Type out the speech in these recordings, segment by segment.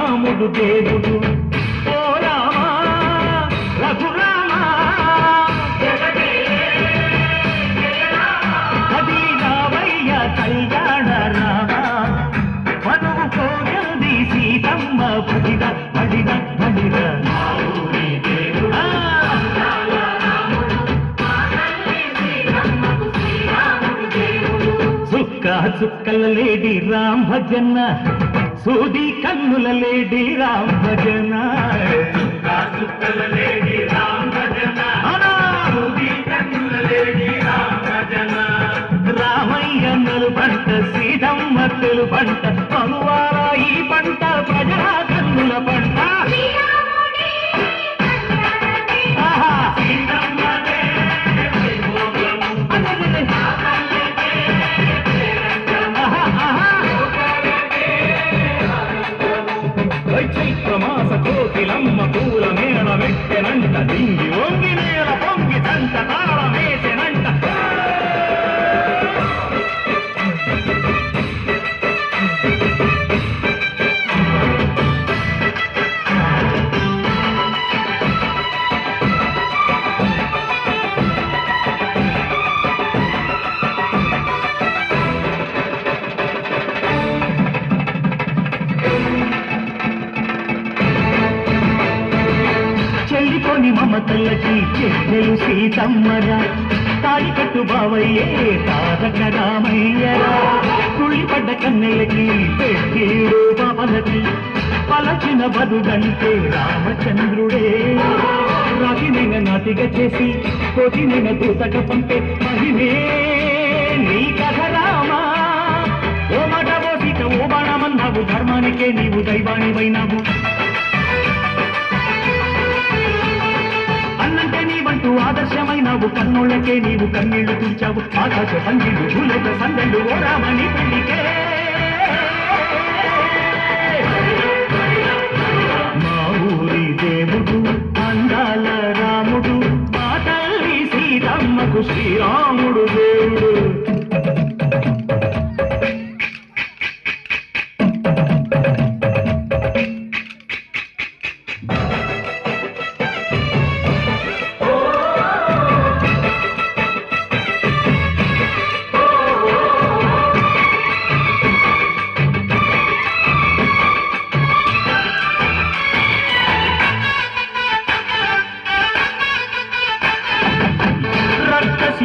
శ్రీరాముడు దేవుడు ఓ రామా రఘురామా అది రావయ్య కళ్యాణ రామా మనువు కోగల్ది సీతమ్మ పడిద పడిద పడిద చుక్కల లేడి రామ్ భజన సూది కన్నుల లేడి రామ్ భజన చుక్కల లేడి రామ్ భజన సూది కన్నుల లేడి రామ్ భజన రామయ్య నలు పంట సీతమ్మ తెలు పంట అనువార ఈ పంట ప్రజా కన్నుల పంట చైత్రమాస కోకిలమ్మ పూల మేళ వెట్టెనంట దింగి వంగి నేల పొంగి దంట తాళమేసెనంట చెల్లికొని మమతలకి చెల్లెలు సీతమ్మరా తాడి కట్టు బావయ్యే తారక రామయ్యరా తుళ్ళిపడ్డ కన్నెలకి పెట్టీడు బావలకి పలచిన బదుగంటే రామచంద్రుడే రాగినైన నాతిగా చేసి కోటినైన దూతగా పంపే మహిమే నీ కథ రామా ఓ మాట ఓ సీత ఓ బాణమన్నావు ధర్మానికే నీవు దైవానివైనావు అన్నంటే నీవంటూ ఆదర్శమైనావు కన్నోళ్ళకే నీవు కన్నీళ్లు తుడిచావు ఆకాశ పందిళ్ళు భూలోక సందళ్ళు ఓ రామని పెళ్లికే మా ఊరి దేవుడు అందాల రాముడు మా తల్లి సీతమ్మకు శ్రీరాముడు దేవుడు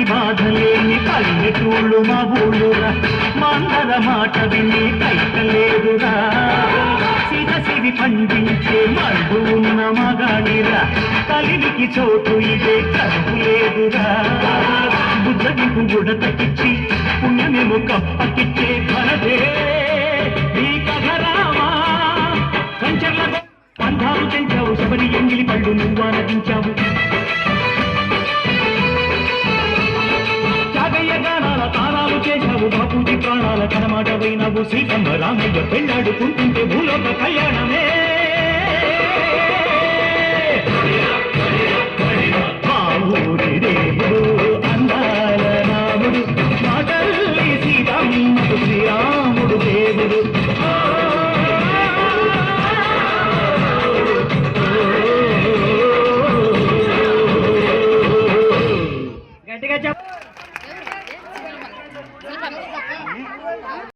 బాధలేని పల్లెటూళ్ళు మా ఊళ్ళురా మందర మాట విని కైకలేదురా సిగసిరి పండించే మడుగు ఉన్న మగాడిరా కలివికి చోటు ఇదే కరువు లేదురా బుద్ధకు గుడతకిచ్చి పుణ్యమేమో కప్పకిచ్చే కలదే ఈ కథ రామా కంచెర్ల పంధాలు తెంచావు శబరి ఎంగిలి పళ్ళు నువ్వు ఆనందించావు తారాలు చేశావు బాపూజీ ప్రాణాల కనమాట వైనవు సీతమ్మ రామయ్య పెళ్ళాడుకుంటుంటే భూలోక కళ్యాణమే